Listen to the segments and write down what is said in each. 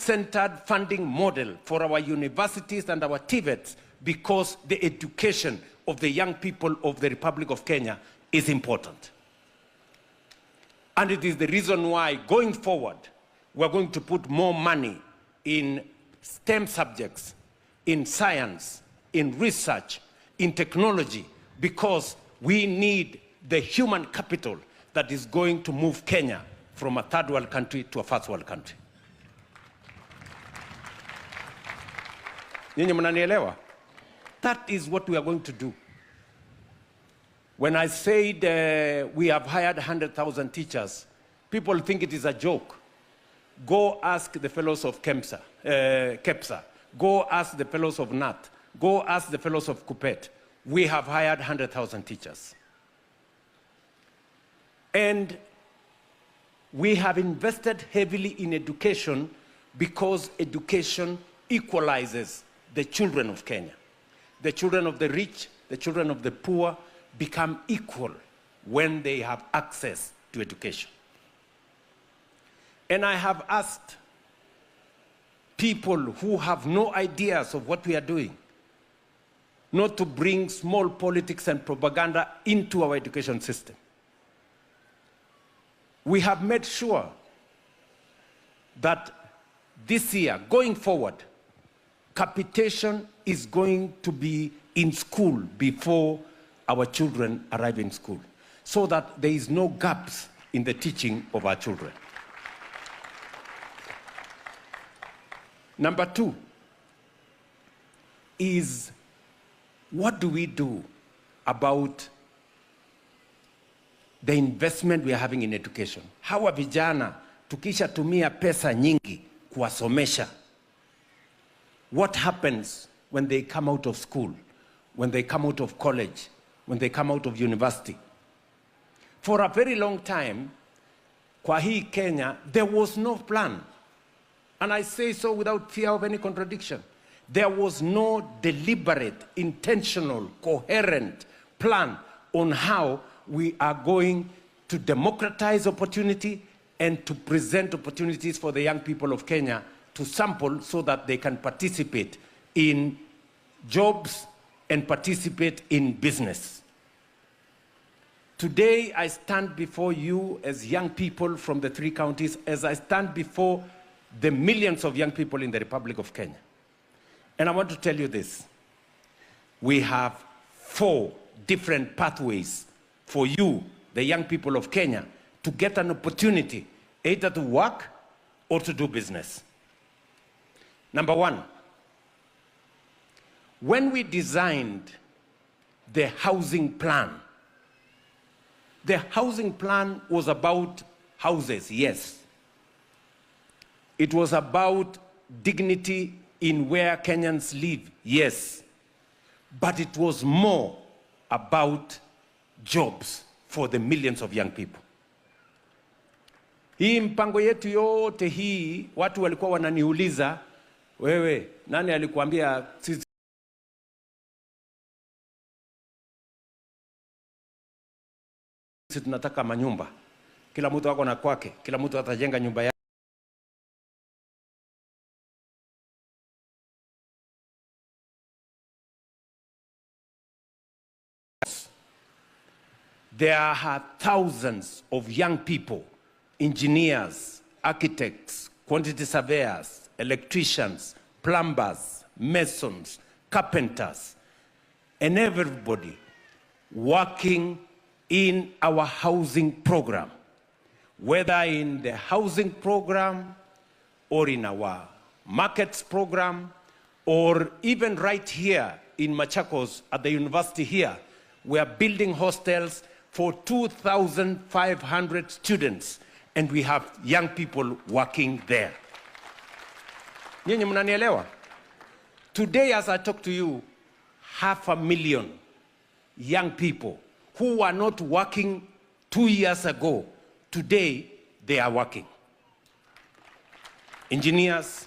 centered funding model for our universities and our TVETs, because the education of the young people of the Republic of Kenya is important. And it is the reason why, going forward, we're going to put more money in STEM subjects, in science, in research, in technology, because we need the human capital that is going to move Kenya from a third world country to a first world country. Nyinyi mnanielewa? That is what we are going to do. When I said we have hired 100,000 teachers, people think it is a joke. Go ask the fellows of KEPSA. Go ask the fellows of NAT. Go ask the fellows of KUPPET. We have hired 100,000 teachers. And we have invested heavily in education because education equalizes the children of Kenya. The children of the rich, the children of the poor become equal when they have access to education. And I have asked people who have no ideas of what we are doing not to bring small politics and propaganda into our education system. We have made sure that this year, going forward, capitation is going to be in school before our children arrive in school, so that there is no gaps in the teaching of our children. Number two is, what do we do about the investment we are having in education? Hawa vijana tukisha tumia pesa nyingi kuwasomesha, what happens when they come out of school, when they come out of college, when they come out of university? For a very long time, kwa hii Kenya, there was no plan. And I say so without fear of any contradiction. There was no deliberate, intentional, coherent plan on how we are going to democratize opportunity and to present opportunities for the young people of Kenya to sample so that they can participate in jobs and participate in business. Today, I stand before you as young people from the 3 counties, as I stand before the millions of young people in the Republic of Kenya. And I want to tell you this. We have 4 different pathways for you, the young people of Kenya, to get an opportunity either to work or to do business. Number 1, when we designed the housing plan was about houses, yes. It was about dignity in where Kenyans live, yes. But it was more about jobs for the millions of young people. Hii mpango yetu yote hii, watu walikuwa wananiuliza, wewe, nani alikuambia sisi tunataka manyumba? Kila mtu wako na kwake, kila mtu atajenga nyumba yake. There are thousands of young people, engineers, architects, quantity surveyors, electricians, plumbers, masons, carpenters, and everybody working in our housing program, whether in the housing program or in our markets program, or even right here in Machakos at the university here. We are building hostels for 2,500 students, and we have young people working there. Nyinyi mnanielewa? Today, as I talk to you, 500,000 young people who were not working 2 years ago, today they are working. Engineers,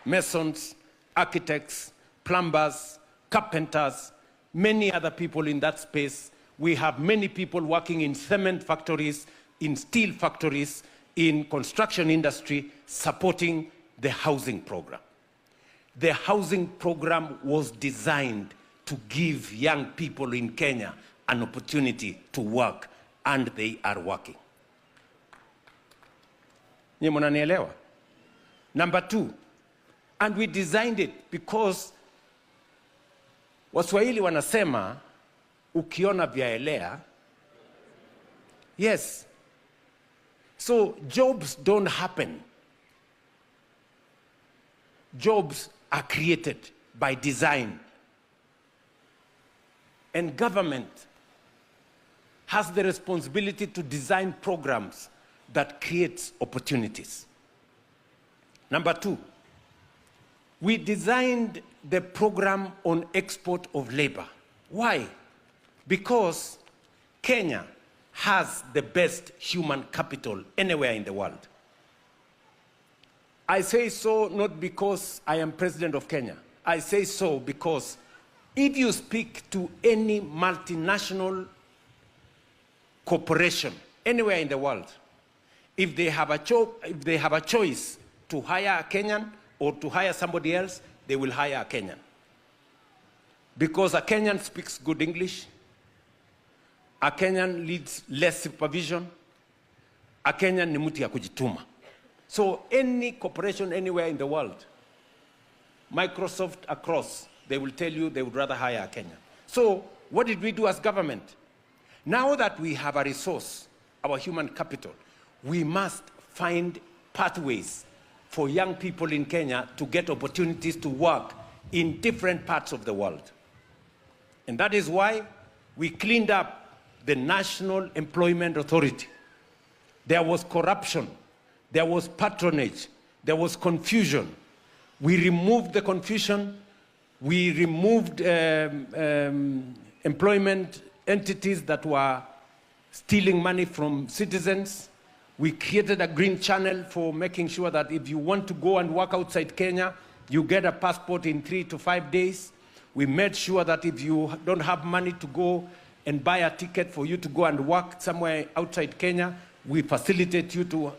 masons, architects, plumbers, carpenters, many other people in that space. We have many people working in cement factories, in steel factories, in construction industry, supporting the housing program. The housing program was designed to give young people in Kenya an opportunity to work, and they are working. Nyie mnanielewa? Number two, and we designed it because Waswahili wanasema ukiona vyaelea. Yes. So jobs don't happen. Jobs are created by design. And government has the responsibility to design programs that create opportunities. Number two, we designed the program on export of labor. Why? Because Kenya has the best human capital anywhere in the world. I say so not because I am president of Kenya. I say so because if you speak to any multinational corporation anywhere in the world, if they have a choice to hire a Kenyan or to hire somebody else, they will hire a Kenyan. Because a Kenyan speaks good English, a Kenyan needs less supervision, a Kenyan ni mtu ya kujituma. So any corporation anywhere in the world, Microsoft across, they will tell you they would rather hire a Kenyan. So what did we do as government? Now that we have a resource, our human capital, we must find pathways for young people in Kenya to get opportunities to work in different parts of the world. And that is why we cleaned up the National Employment Authority. There was corruption, there was patronage, there was confusion. We removed the confusion, we removed employment entities that were stealing money from citizens. We created a green channel for making sure that if you want to go and work outside Kenya, you get a passport in 3 to 5 days. We made sure that if you don't have money to go and buy a ticket for you to go and work somewhere outside Kenya, we facilitate you to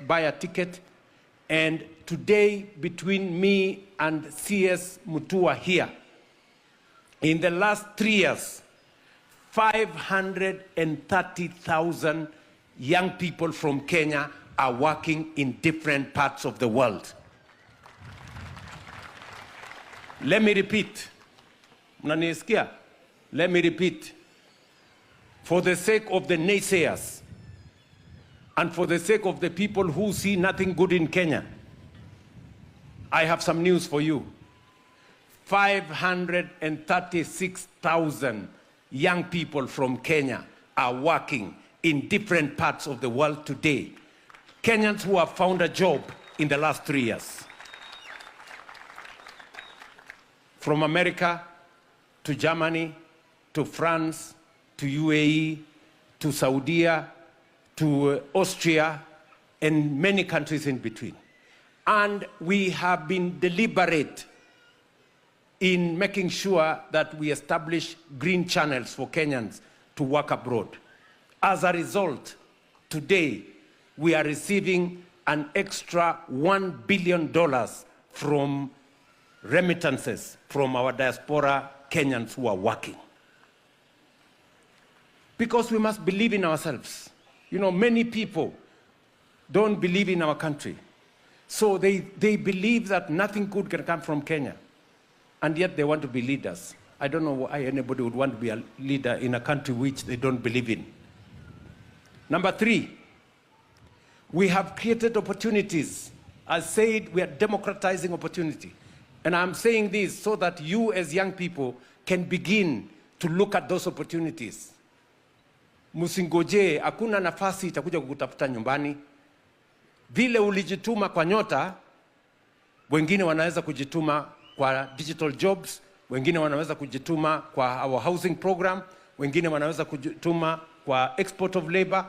buy a ticket. And today, between me and CS Mutua here, in the last 3 years, 530,000 young people from Kenya are working in different parts of the world. Let me repeat. Mnanisikia? Let me repeat. For the sake of the naysayers and for the sake of the people who see nothing good in Kenya, I have some news for you. 536,000 young people from Kenya are working in different parts of the world today. Kenyans who have found a job in the last 3 years. From America to Germany, to France, to UAE, to Saudi, to Austria, and many countries in between. And we have been deliberate in making sure that we establish green channels for Kenyans to work abroad. As a result, today, we are receiving an extra $1 billion from remittances from our diaspora Kenyans who are working. Because we must believe in ourselves. You know, many people don't believe in our country. So they believe that nothing good can come from Kenya. And yet they want to be leaders. I don't know why anybody would want to be a leader in a country which they don't believe in. Number 3, we have created opportunities. As said, we are democratizing opportunity. And I'm saying this so that you as young people can begin to look at those opportunities. Musingoje, hakuna nafasi itakuja kukutafuta nyumbani. Vile ulijituma kwa Nyota, wengine wanaweza kujituma kwa digital jobs, wengine wanaweza kujituma kwa our housing program, wengine wanaweza kujituma kwa export of labor,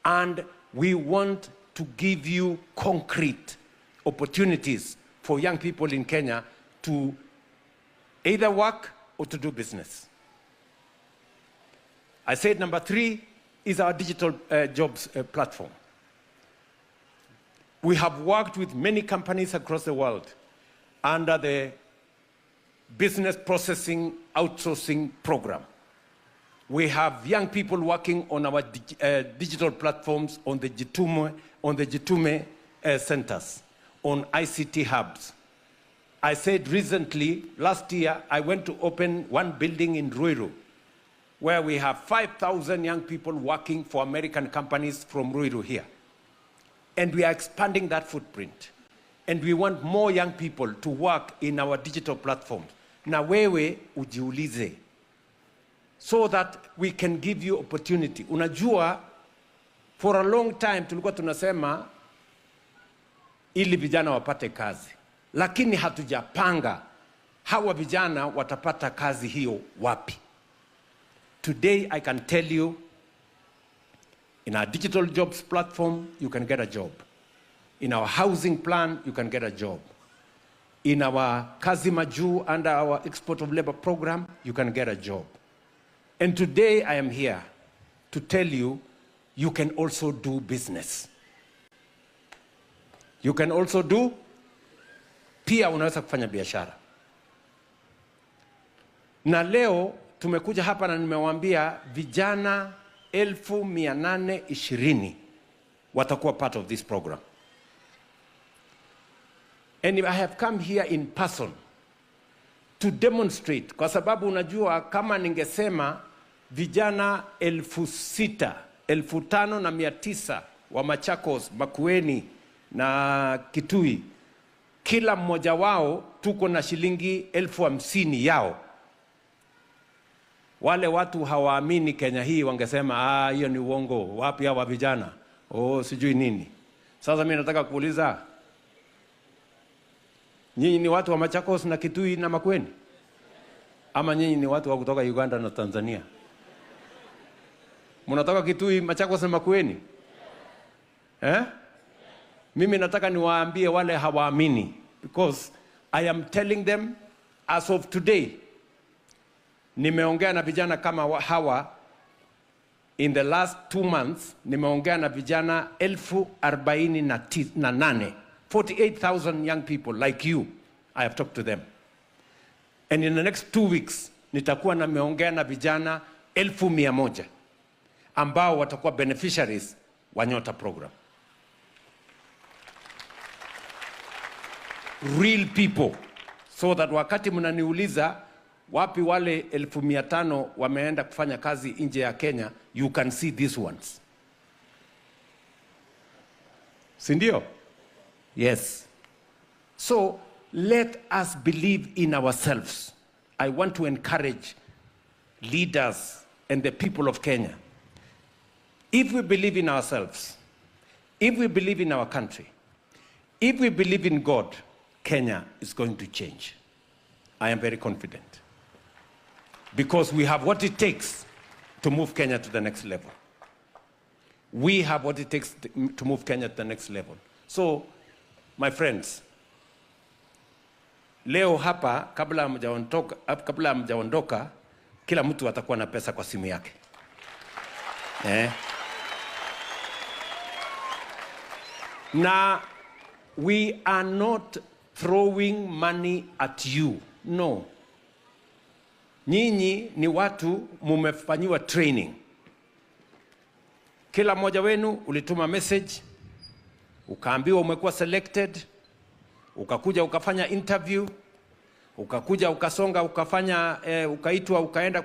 and we want to give you concrete opportunities for young people in Kenya to either work or to do business. I said number 3 is our digital jobs platform. We have worked with many companies across the world under the Business Processing Outsourcing Program. We have young people working on our digital platforms, on the Jitume centers, on ICT hubs. I said recently, last year, I went to open one building in Ruto, where we have 5,000 young people working for American companies from Ruto here. And we are expanding that footprint. And we want more young people to work in our digital platforms. Na wewe ujiulize, so that we can give you opportunity. Unajua, for a long time tulikuwa tunasema ili vijana wapate kazi. Lakini hatujapanga hawa vijana watapata kazi hiyo wapi. Today I can tell you, in our digital jobs platform, you can get a job. In our housing plan, you can get a job. In our Kazi Maju, under our export of labor program, you can get a job. And today I am here to tell you, you can also do business. You can also do, pia unaweza kufanya biashara. Na leo tumekuja hapa na nimewaambia vijana 820 watakuwa part of this program. And I have come here in person to demonstrate, kwa sababu unajua kama ningesema vijana 6,000, 5,900 wa Machakos, Makwiny na Kitui, kila mmoja wao tuko na shilingi 50,000 yao. Wale watu hawaamini Kenya hii wangesema hiyo ni uongo, wapi hawa vijana, sijui nini. Sasa mimi nataka kuuliza, nyinyi ni watu wa Machakos na Kitui na Makwiny? Ama nyinyi ni watu wa kutoka Uganda na Tanzania? Mnatoka Kitui, Machakos na Makwiny? Mimi nataka niwaambie wale hawaamini, because I am telling them as of today, nimeongea na vijana kama hawa in the last 2 months, nimeongea na vijana 48,000, 48,000 young people like you. I have talked to them. And in the next 2 weeks, nitakuwa nimeongea na vijana 100,000 ambao watakuwa beneficiaries wa Nyota program. Real people, so that wakati mnaniuliza wapi wale 500,000 wameenda kufanya kazi nje ya Kenya, you can see these ones. Sindio? Yes. So let us believe in ourselves. I want to encourage leaders and the people of Kenya. If we believe in ourselves, if we believe in our country, if we believe in God, Kenya is going to change. I am very confident. Because we have what it takes to move Kenya to the next level. We have what it takes to move Kenya to the next level. So, my friends, leo hapa kabla mjaondoka, kila mtu atakuwa na pesa kwa simu yake. Na we are not throwing money at you. No. Nyinyi ni watu mumefanyiwa training. Kila mmoja wenu ulituma message, ukaambiwa umekuwa selected, ukakuja ukafanya interview, ukakuja ukasonga ukaitwa ukaenda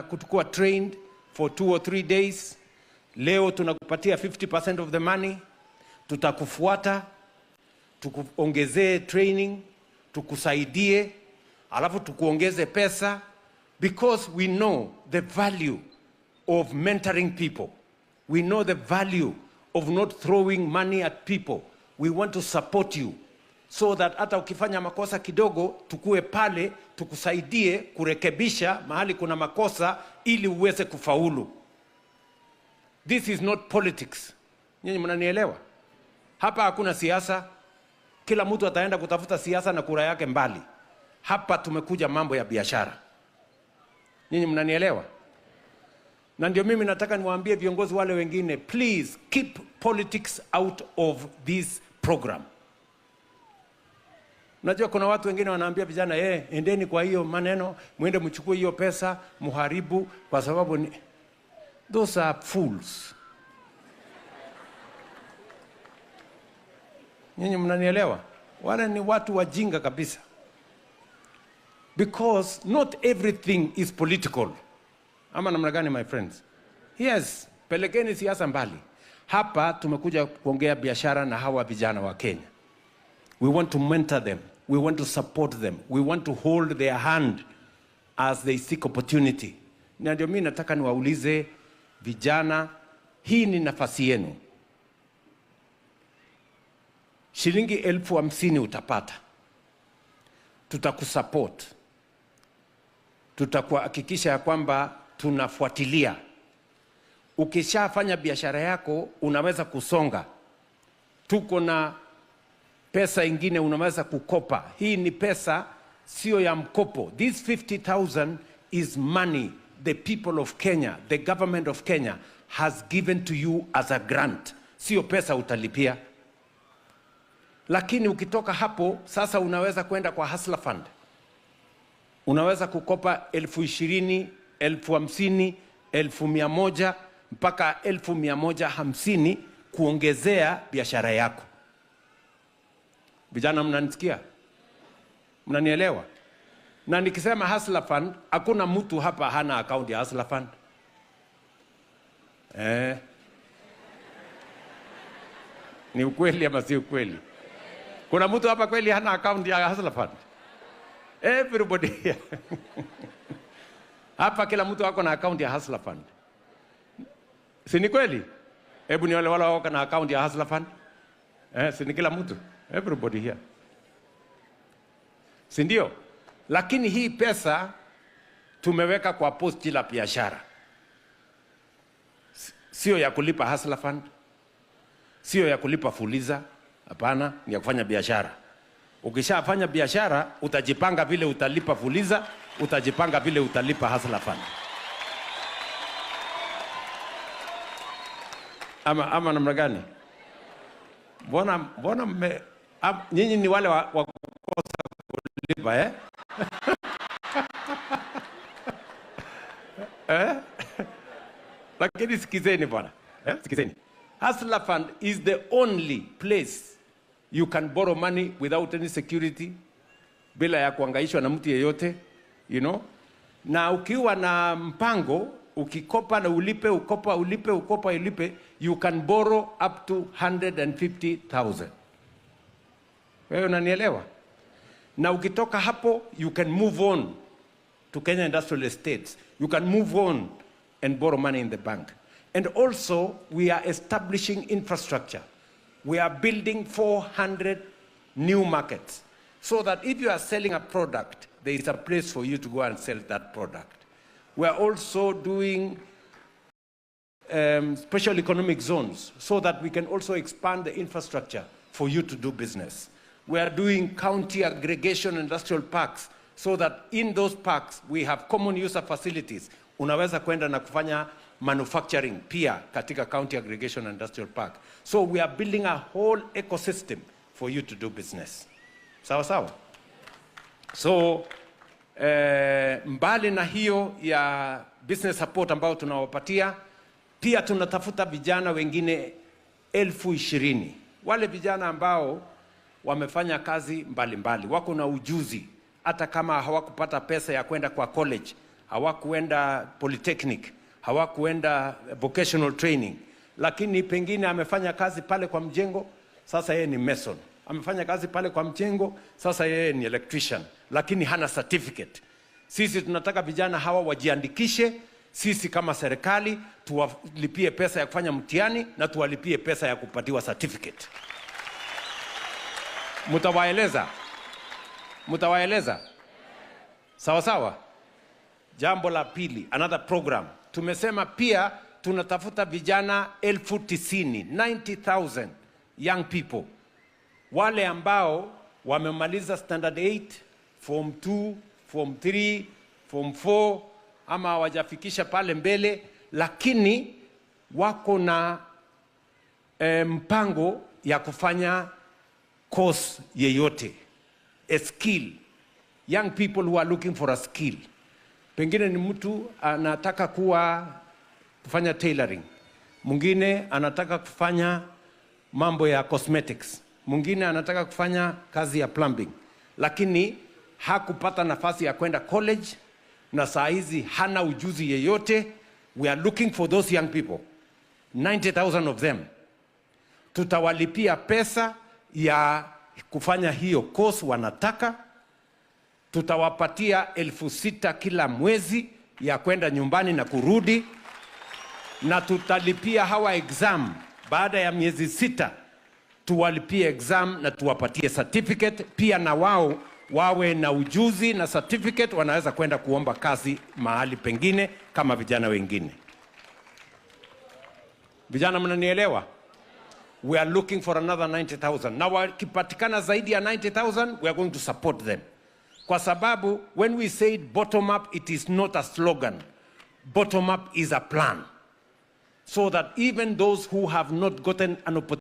kutukua trained for 2 or 3 days. Leo tunakupatia 50% of the money, tutakufuata, tukuongezee training, tukusaidie, alafu tukuongeze pesa, because we know the value of mentoring people. We know the value of not throwing money at people. We want to support you so that hata ukifanya makosa kidogo, tukue pale, tukusaidie kurekebisha mahali kuna makosa ili uweze kufaulu. This is not politics. Nyinyi mnanielewa? Hapa hakuna siasa. Kila mtu ataenda kutafuta siasa na kura yake mbali. Hapa tumekuja mambo ya biashara. Nyinyi mnanielewa? Na ndio mimi nataka niwaambie viongozi wale wengine, please keep politics out of this program. Unajua kuna watu wengine wanaambia vijana, endeni kwa hiyo maneno, muende mchukue hiyo pesa, muharibu kwa sababu ni... Those are fools. Nyinyi mnanielewa? Wale ni watu wajinga kabisa. Because not everything is political. Ama namna gani, my friends? Yes, pelekeni siasa mbali. Hapa tumekuja kuongea biashara na hawa vijana wa Kenya. We want to mentor them. We want to support them. We want to hold their hand as they seek opportunity. Na ndio mimi nataka niwaulize vijana, hii ni nafasi yenu. Shilingi 50,000 utapata. Tutakusupport. Tutakuhakikisha ya kwamba tunafuatilia. Ukishafanya biashara yako unaweza kusonga. Tuko na pesa ingine unaweza kukopa. Hii ni pesa sio ya mkopo. This 50,000 is money the people of Kenya, the government of Kenya has given to you as a grant. Sio pesa utalipia. Lakini ukitoka hapo sasa unaweza kwenda kwa hustler fund. Unaweza kukopa 20,000, 50,000, 100,000 mpaka 150 kuongezea biashara yako. Vijana mnanisikia? Mnanielewa? Na nikisema hustler fund, hakuna mtu hapa hana account ya hustler fund. Ni ukweli ama si ukweli? Kuna mtu hapa kweli hana account ya hustler fund? Everybody here. Hapa kila mtu wako na account ya hustler fund. Si ni kweli? Hebu ni wale wako na account ya hustler fund? Si ni kila mtu? Everybody here. Si ndio? Lakini hii pesa tumeweka kwa posti la biashara. Sio ya kulipa hustler fund. Sio ya kulipa fuliza. Hapana, ni ya kufanya biashara. Ukishafanya biashara, utajipanga vile utalipa fuliza, utajipanga vile utalipa hustler fund. Ama namna gani? Mbona nyinyi ni wale wa kukosa kulipa, Lakini sikizeni bwana. Sikizeni. Hustler fund is the only place you can borrow money without any security, bila ya kuhangaishwa na mtu yeyote, Na ukiwa na mpango, ukikopa na ulipe, ukopa ulipe, ukopa ulipe, you can borrow up to 150,000. Wewe unanielewa? Na ukitoka hapo, you can move on to Kenya Industrial Estates. You can move on and borrow money in the bank. And also, we are establishing infrastructure. We are building 400 new markets, so that if you are selling a product, there is a place for you to go and sell that product. We are also doing special economic zones, so that we can also expand the infrastructure for you to do business. We are doing county aggregation industrial parks, so that in those parks we have common user facilities. Unaweza kwenda na kufanya manufacturing pia katika county aggregation industrial park. So we are building a whole ecosystem for you to do business. Sawa sawa? So mbali na hiyo ya business support ambao tunawapatia, pia tunatafuta vijana wengine 20,000. Wale vijana ambao wamefanya kazi mbalimbali, wako na ujuzi, hata kama hawakupata pesa ya kwenda kwa college, hawakuenda polytechnic, hawakuenda vocational training, lakini pengine amefanya kazi pale kwa mjengo, sasa yeye ni mason. Amefanya kazi pale kwa mjengo, sasa yeye ni electrician, lakini hana certificate. Sisi tunataka vijana hawa wajiandikishe, sisi kama serikali tuwalipie pesa ya kufanya mtihani na tuwalipie pesa ya kupatiwa certificate. Mutawaeleza? Sawa sawa? Jambo la pili, another program. Tumesema pia tunatafuta vijana 90,000, 90,000 young people. Wale ambao wamemaliza standard 8, form 2, form 3, form 4, ama hawajafikisha pale mbele, lakini wako na mpango ya kufanya course yeyote, a skill. Young people who are looking for a skill. Pengine ni mtu anataka kufanya tailoring. Mwingine anataka kufanya mambo ya cosmetics. Mwingine anataka kufanya kazi ya plumbing. Lakini hakupata nafasi ya kwenda college na saa hizi hana ujuzi yeyote. We are looking for those young people. 90,000 of them. Tutawalipia pesa ya kufanya hiyo course wanataka. Tutawapatia 6,000 kila mwezi ya kwenda nyumbani na kurudi. Na tutalipia hawa exam baada ya miezi 6. Tuwalipie exam na tuwapatie certificate. Pia na wao wawe na ujuzi na certificate, wanaweza kwenda kuomba kazi mahali pengine kama vijana wengine. Vijana mnanielewa? We are looking for another 90,000. Na wakipatikana zaidi ya 90,000, we are going to support them. Kwa sababu, when we say bottom up, it is not a slogan. Bottom up is a plan. So that even those who have not gotten an opportunity